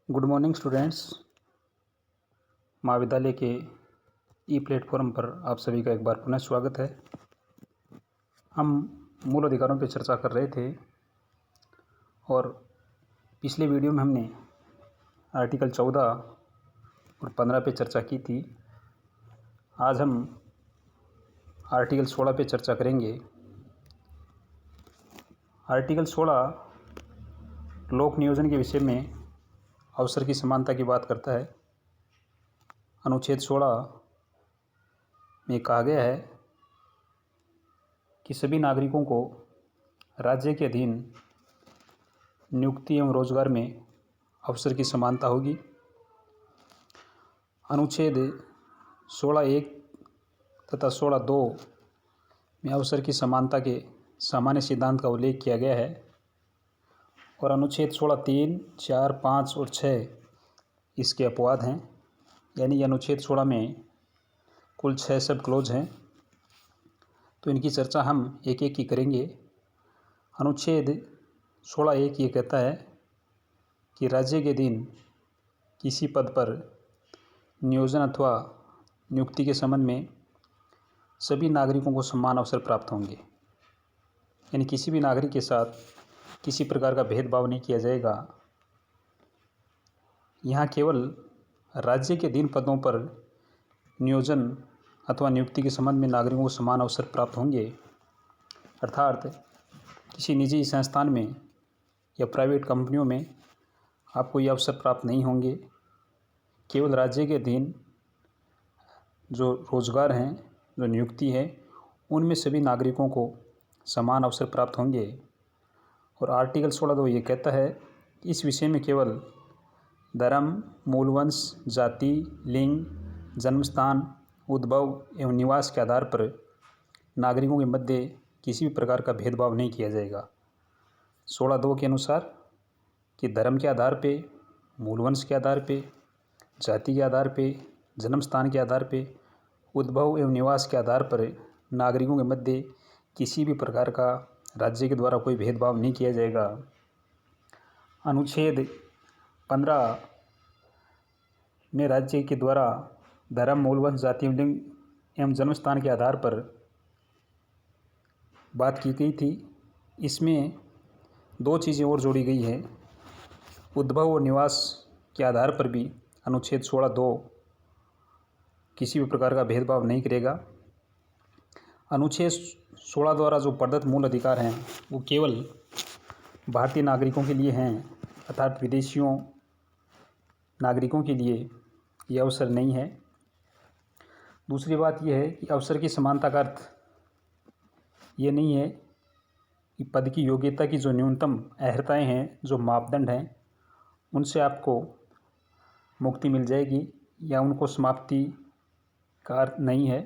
Good morning students. महाविद्यालय के ई platform पर आप सभी का एक बार पुनः स्वागत है। हम मूल अधिकारों पर चर्चा कर रहे थे और पिछले वीडियो में हमने आर्टिकल 14 और 15 पे चर्चा की थी। आज हम आर्टिकल 16 पे चर्चा करेंगे। आर्टिकल 16 लोक नियोजन के विषय में अवसर की समानता की बात करता है। अनुच्छेद 16 में कहा गया है कि सभी नागरिकों को राज्य के अधीन नियुक्ति एवं रोजगार में अवसर की समानता होगी। अनुच्छेद 16(1) तथा 16(2) में अवसर की समानता के सामान्य सिद्धांत का उल्लेख किया गया है और अनुच्छेद 16(3), 4, 5 और 6 इसके अपवाद हैं। यानी अनुच्छेद 16 में कुल 6 सब क्लोज हैं, तो इनकी चर्चा हम एक एक की करेंगे। अनुच्छेद 16(1) ये कहता है कि राज्य के अधीन किसी पद पर नियोजन अथवा नियुक्ति के संबंध में सभी नागरिकों को समान अवसर प्राप्त होंगे। यानी किसी भी नागरिक के साथ किसी प्रकार का भेदभाव नहीं किया जाएगा। यहाँ केवल राज्य के अधीन पदों पर नियोजन अथवा नियुक्ति के संबंध में नागरिकों को समान अवसर प्राप्त होंगे। अर्थात किसी निजी संस्थान में या प्राइवेट कंपनियों में आपको ये अवसर प्राप्त नहीं होंगे। केवल राज्य के अधीन जो रोजगार हैं, जो नियुक्ति है, उनमें सभी नागरिकों को समान अवसर प्राप्त होंगे। और आर्टिकल 16(2) ये कहता है कि इस विषय में केवल धर्म, मूलवंश, जाति, लिंग, जन्मस्थान, उद्भव एवं निवास के आधार पर नागरिकों के मध्य किसी भी प्रकार का भेदभाव नहीं किया जाएगा। 16(2) के अनुसार कि धर्म के आधार पे, मूलवंश के आधार पे, जाति के आधार पे, जन्मस्थान के आधार पे, उद्भव एवं निवास के आधार पर नागरिकों के मध्य किसी भी प्रकार का राज्य के द्वारा कोई भेदभाव नहीं किया जाएगा। अनुच्छेद 15 में राज्य के द्वारा धर्म, मूलवंश, जाति, लिंग एवं जन्मस्थान के आधार पर बात की गई थी। इसमें 2 चीज़ें और जोड़ी गई है। उद्भव और निवास के आधार पर भी अनुच्छेद 16(2) किसी भी प्रकार का भेदभाव नहीं करेगा। अनुच्छेद 16 द्वारा जो प्रदत्त मूल अधिकार हैं वो केवल भारतीय नागरिकों के लिए हैं, अर्थात विदेशियों नागरिकों के लिए ये अवसर नहीं है। दूसरी बात यह है कि अवसर की समानता का अर्थ ये नहीं है कि पद की योग्यता की जो न्यूनतम अर्हताएँ हैं, जो मापदंड हैं, उनसे आपको मुक्ति मिल जाएगी या उनको समाप्ति का अर्थ नहीं है।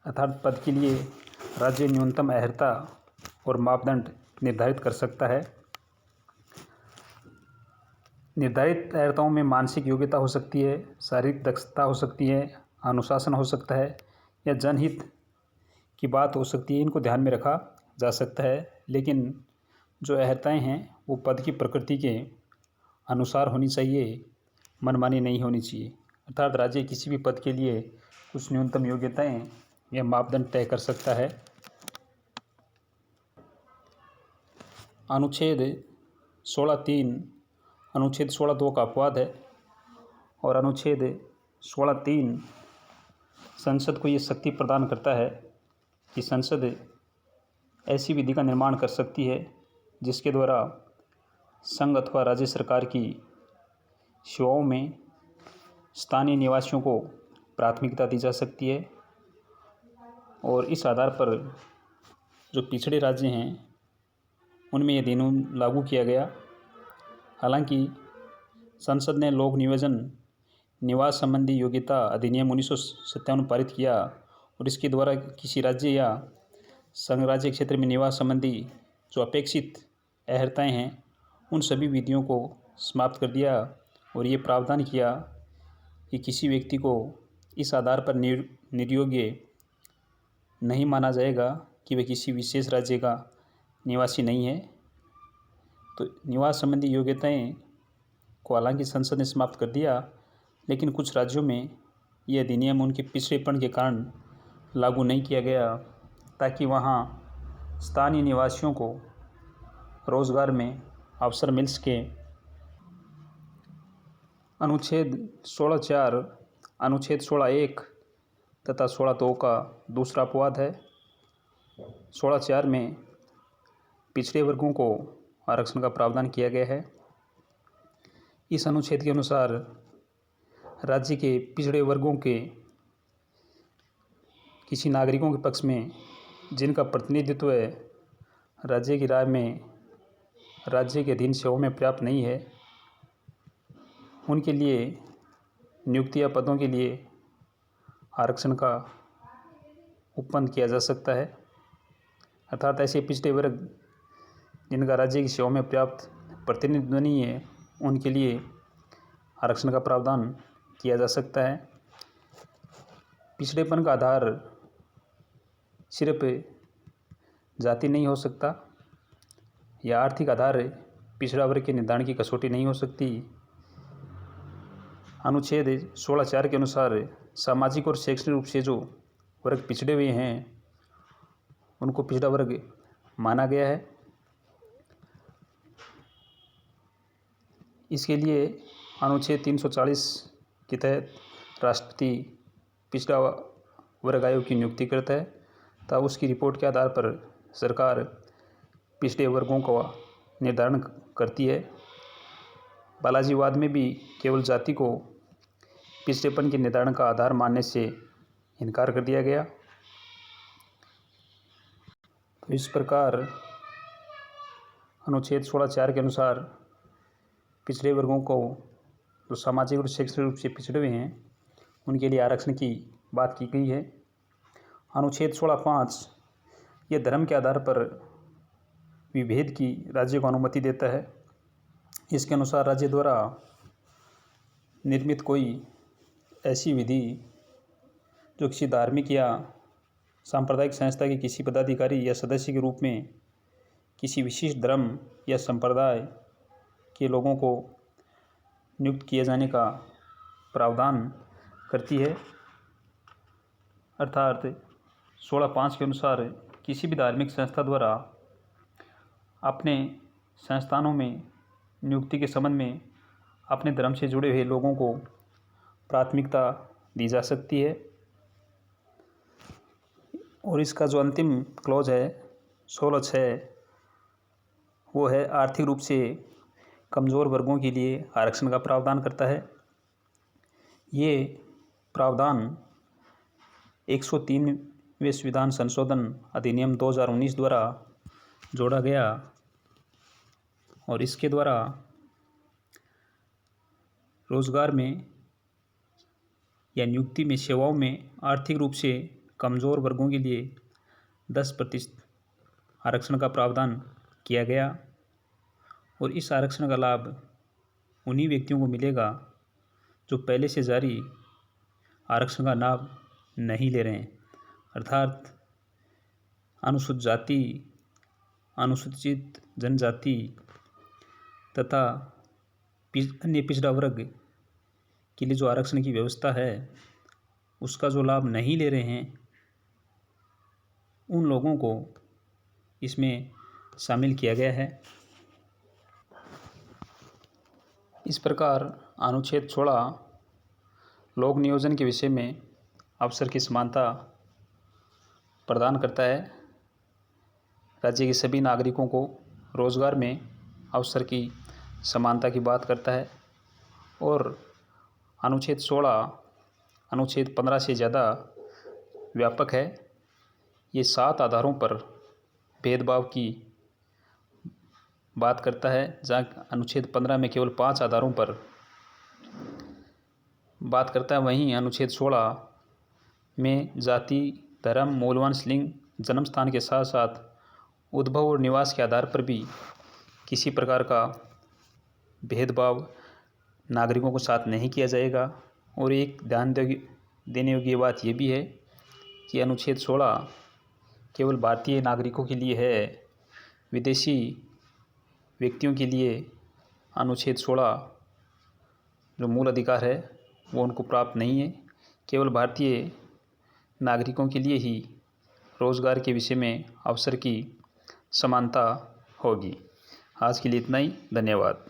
अर्थात पद के लिए राज्य न्यूनतम अर्हता और मापदंड निर्धारित कर सकता है। निर्धारित अर्हताओं में मानसिक योग्यता हो सकती है, शारीरिक दक्षता हो सकती है, अनुशासन हो सकता है या जनहित की बात हो सकती है। इनको ध्यान में रखा जा सकता है, लेकिन जो अर्हताएँ हैं वो पद की प्रकृति के अनुसार होनी चाहिए, मनमानी नहीं होनी चाहिए। अर्थात राज्य किसी भी पद के लिए कुछ न्यूनतम योग्यताएँ या मापदंड तय कर सकता है। अनुच्छेद 16(3) अनुच्छेद 16(2) का अपवाद है और अनुच्छेद 16(3) संसद को ये शक्ति प्रदान करता है कि संसद ऐसी विधि का निर्माण कर सकती है जिसके द्वारा संघ अथवा राज्य सरकार की सेवाओं में स्थानीय निवासियों को प्राथमिकता दी जा सकती है। और इस आधार पर जो पिछड़े राज्य हैं उनमें यह कानून लागू किया गया। हालांकि संसद ने लोक नियोजन निवास संबंधी योग्यता अधिनियम 1957 पारित किया और इसके द्वारा किसी राज्य या संघ राज्य क्षेत्र में निवास संबंधी जो अपेक्षित अर्हताएँ हैं उन सभी विधियों को समाप्त कर दिया और ये प्रावधान किया कि किसी व्यक्ति को इस आधार पर निर्योग्य नहीं माना जाएगा कि वह किसी विशेष राज्य का निवासी नहीं है। तो निवास संबंधी योग्यताएं को हालांकि संसद ने समाप्त कर दिया, लेकिन कुछ राज्यों में यह अधिनियम उनके पिछड़ेपन के कारण लागू नहीं किया गया, ताकि वहाँ स्थानीय निवासियों को रोजगार में अवसर मिल सके। अनुच्छेद 16(4), अनुच्छेद 16(1) तथा 16(2) का दूसरा अपवाद है। 16(4) में पिछड़े वर्गों को आरक्षण का प्रावधान किया गया है। इस अनुच्छेद के अनुसार राज्य के पिछड़े वर्गों के किसी नागरिकों के पक्ष में जिनका प्रतिनिधित्व राज्य की राय में राज्य के अधीन सेवाओं में पर्याप्त नहीं है, उनके लिए नियुक्ति या पदों के लिए आरक्षण का उपबंध किया जा सकता है। अर्थात ऐसे पिछड़े वर्ग जिनका राज्य की सेवाओं में पर्याप्त प्रतिनिधित्व नहीं है, उनके लिए आरक्षण का प्रावधान किया जा सकता है। पिछड़ेपन का आधार सिर्फ जाति नहीं हो सकता या आर्थिक आधार पिछड़ा वर्ग के निर्धारण की कसौटी नहीं हो सकती। अनुच्छेद 16(4) के अनुसार सामाजिक और शैक्षणिक रूप से जो वर्ग पिछड़े हुए हैं उनको पिछड़ा वर्ग माना गया है। इसके लिए अनुच्छेद 340 के तहत राष्ट्रपति पिछड़ा वर्ग आयोग की नियुक्ति करता है, तब उसकी रिपोर्ट के आधार पर सरकार पिछड़े वर्गों का निर्धारण करती है। बालाजीवाद में भी केवल जाति को पिछड़ेपन के निर्धारण का आधार मानने से इनकार कर दिया गया। तो इस प्रकार अनुच्छेद 16(4) के अनुसार पिछड़े वर्गों को जो सामाजिक और शैक्षणिक रूप से पिछड़े हुए हैं उनके लिए आरक्षण की बात की गई है। अनुच्छेद 16(5) यह धर्म के आधार पर विभेद की राज्य को अनुमति देता है। इसके अनुसार राज्य द्वारा निर्मित कोई ऐसी विधि जो किसी धार्मिक या सांप्रदायिक संस्था के किसी पदाधिकारी या सदस्य के रूप में किसी विशिष्ट धर्म या संप्रदाय के लोगों को नियुक्त किए जाने का प्रावधान करती है। अर्थात 16(5) के अनुसार किसी भी धार्मिक संस्था द्वारा अपने संस्थानों में नियुक्ति के संबंध में अपने धर्म से जुड़े हुए लोगों को प्राथमिकता दी जा सकती है। और इसका जो अंतिम क्लॉज है 16(6), वो है आर्थिक रूप से कमज़ोर वर्गों के लिए आरक्षण का प्रावधान करता है। ये प्रावधान 103वें संविधान संशोधन अधिनियम 2019 द्वारा जोड़ा गया और इसके द्वारा रोजगार में या नियुक्ति में सेवाओं में आर्थिक रूप से कमज़ोर वर्गों के लिए 10% आरक्षण का प्रावधान किया गया। और इस आरक्षण का लाभ उन्हीं व्यक्तियों को मिलेगा जो पहले से जारी आरक्षण का लाभ नहीं ले रहे हैं, अर्थात अनुसूचित जाति, अनुसूचित जनजाति तथा अन्य पिछड़ा वर्ग के लिए जो आरक्षण की व्यवस्था है उसका जो लाभ नहीं ले रहे हैं उन लोगों को इसमें शामिल किया गया है। इस प्रकार अनुच्छेद 16 लोक नियोजन के विषय में अवसर की समानता प्रदान करता है। राज्य के सभी नागरिकों को रोजगार में अवसर की समानता की बात करता है। और अनुच्छेद 16 अनुच्छेद 15 से ज़्यादा व्यापक है। ये 7 आधारों पर भेदभाव की बात करता है, जहाँ अनुच्छेद 15 में केवल 5 आधारों पर बात करता है। वहीं अनुच्छेद 16 में जाति, धर्म, मूलवंश, लिंग, जन्म स्थान के साथ साथ उद्भव और निवास के आधार पर भी किसी प्रकार का भेदभाव नागरिकों के साथ नहीं किया जाएगा। और एक ध्यान देने योग्य बात यह भी है कि अनुच्छेद 16 केवल भारतीय नागरिकों के लिए है, विदेशी व्यक्तियों के लिए अनुच्छेद 16 जो मूल अधिकार है वो उनको प्राप्त नहीं है। केवल भारतीय नागरिकों के लिए ही रोज़गार के विषय में अवसर की समानता होगी। आज के लिए इतना ही। धन्यवाद।